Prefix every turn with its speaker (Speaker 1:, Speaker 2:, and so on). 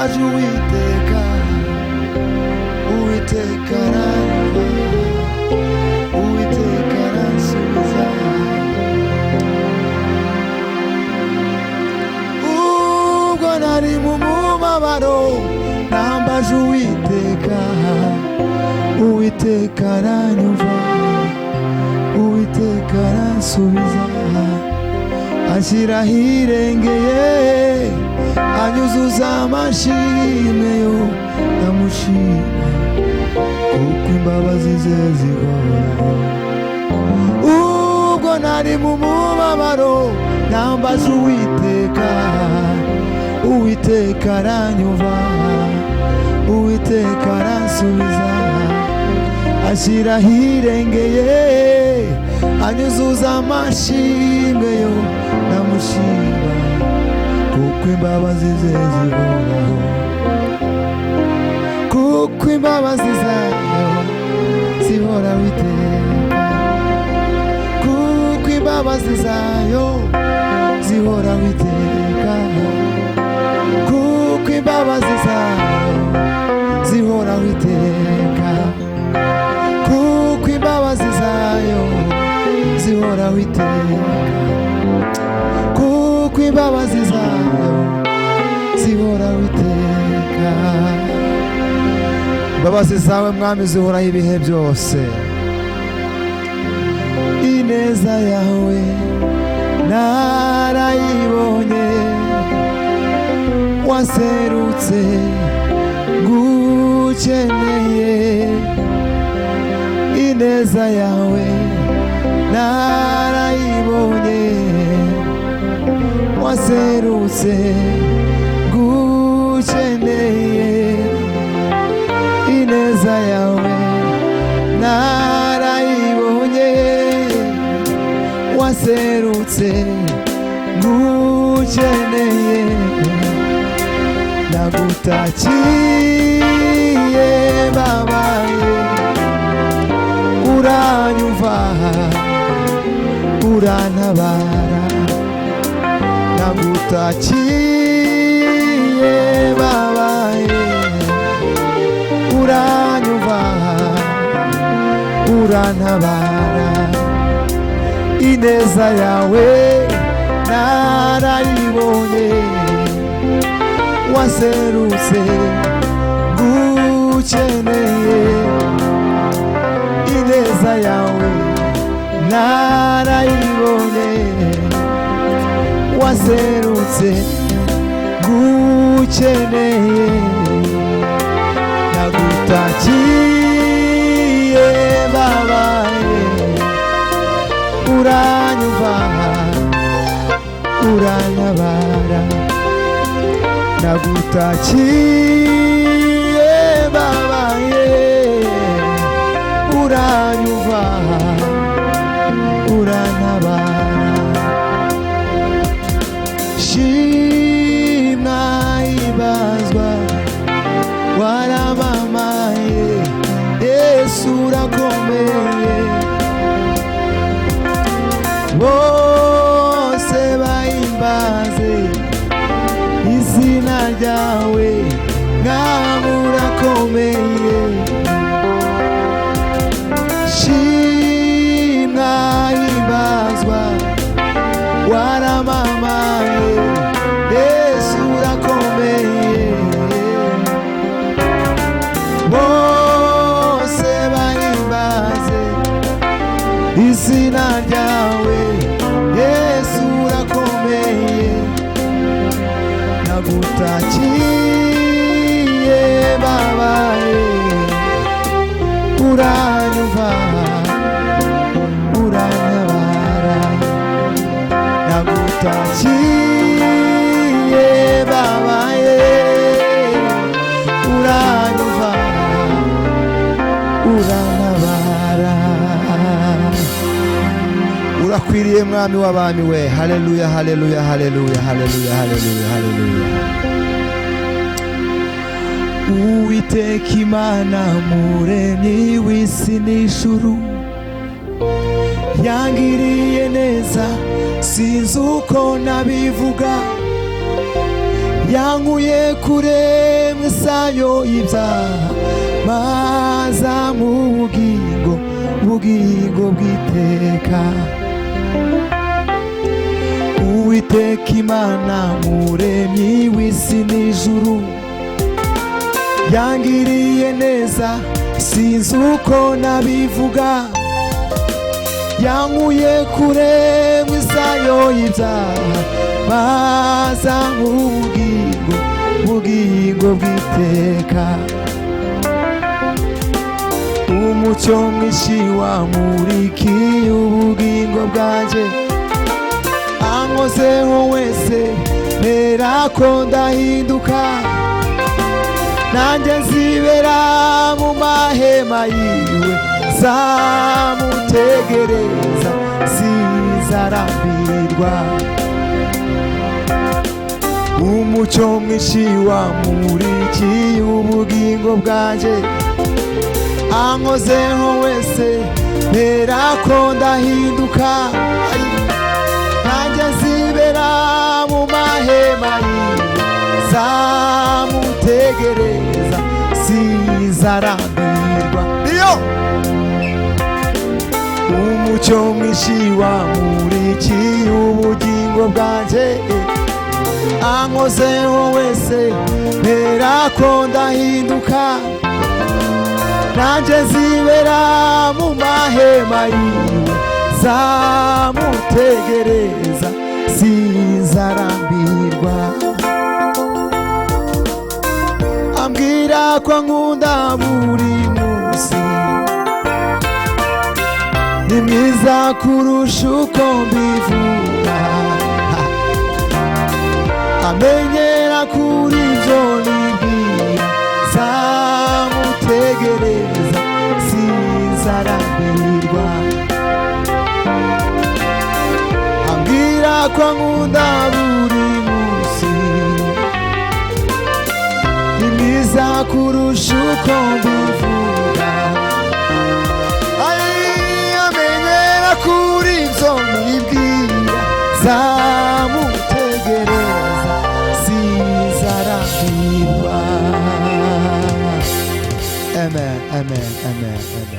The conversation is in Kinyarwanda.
Speaker 1: nambaje Uwiteka, Uwiteka aranyumva, Uwiteka aransubiza. Ubwo nari mu mubabaro nambaje Uwiteka, Uwiteka aranyumva, Uwiteka aransubiza. Anshyira ahirengeye, anyuzuza amashimwe yo ndamushima, kuko imbabazi ze zihoraho. Ubwo nari mu mubabaro nambaje Uwiteka, Uwiteka aranyumva, Uwiteka aransubiza. Anshyira ahirengeye, anyuzuza amashimwe yo ndamushima, kuko imbabazi ze zihoraho, kuko imbabazi zayo zihoraho iteka, kuko imbabazi zayo zihoraho iteka, kuko imbabazi zayo zihoraho iteka, kuko imbabazi zayo zihoraho iteka, kuko imbabazi zayo zihoraho iteka. Imbabazi zawe Mwami zihoraho ibihe byose. Ineza yawe narayibonye, waserutse ngukeneye. Ineza yawe narayibonye, waserutse ngukeneye. Ineza yawe narayibonye, waserutse ngukeneye. Nagutakiye babaye, uranyumva urantabara. Nagutakiye babaye, uranyumva urantabara. Ineza yawe narayibonye, waserutse ngukeneye. Ineza yawe narayibonye, waserutse ngukeneye. Nagutakiye babaye, uranyumva urantabara. Nagutakiye babaye, uranyumva urantabara. Shimwa ibazwa waramamaye, Yesu urakomeye. Bose bahimbaze izina ryawe, Mwami urakomeye. Shimwa himbazwa waramamaye, Yesu urakomeye. Bose bahimbaze izina ryawe, Yesu urakomeye. Nagutakiye babaye, uranyumva urantabara. Nagutakiye babaye, uranyumva urantabara. Urakwiriye Mwami w'abami we. Haleluya, haleluya, haleluya, haleluya, haleluya, haleluya. Uwiteka Imana muremyi w'isi n'ijuru, yangiriye neza sinzi uko nabivuga. yankuye kure mw'isayo y'ibyaha maza mu bugingo bw'iteka. Uwiteka Imana muremyi w'isi n'ijuru yangiriye neza sinzi uko nabivuga, yankuye kure mw'isayo y'ibyaha maza mu bugingo bw'iteka. Umucyo mwinshi wamurikiye ubugingo bwanjye, ankozeho wese mperako ndahinduka, nanjye nzibera mu mahema yiwe, zamutegereza sinzarambirwa. Umucyo mwinshi wamurikiye ubugingo bwanjye, ankozeho wese mperako ndahinduka, nanjye nzibera mu mahema yiwe, zamutegereza sinzarambirwa. Iyo umucyo mwinshi wamurikiye ubugingo bwanjye, ankozeho wese mperako ndahinduka, nanjye nzibera mu mahema yiwe, zamutegereza sinzarambirwa. Ambwira ko ankunda buri munsi, ni mwiza kurusha uko mbivuga, amenyera kuri ibyo nibwira, zamutegereza sinzarambirwa. Ambwira ko ankunda buri munsi, ni mwiza kurusha uko mbivuga, amenyera kuri ibyo nibwira, zamutegereza sinzarambirwa. Amen, amen, amen, amen.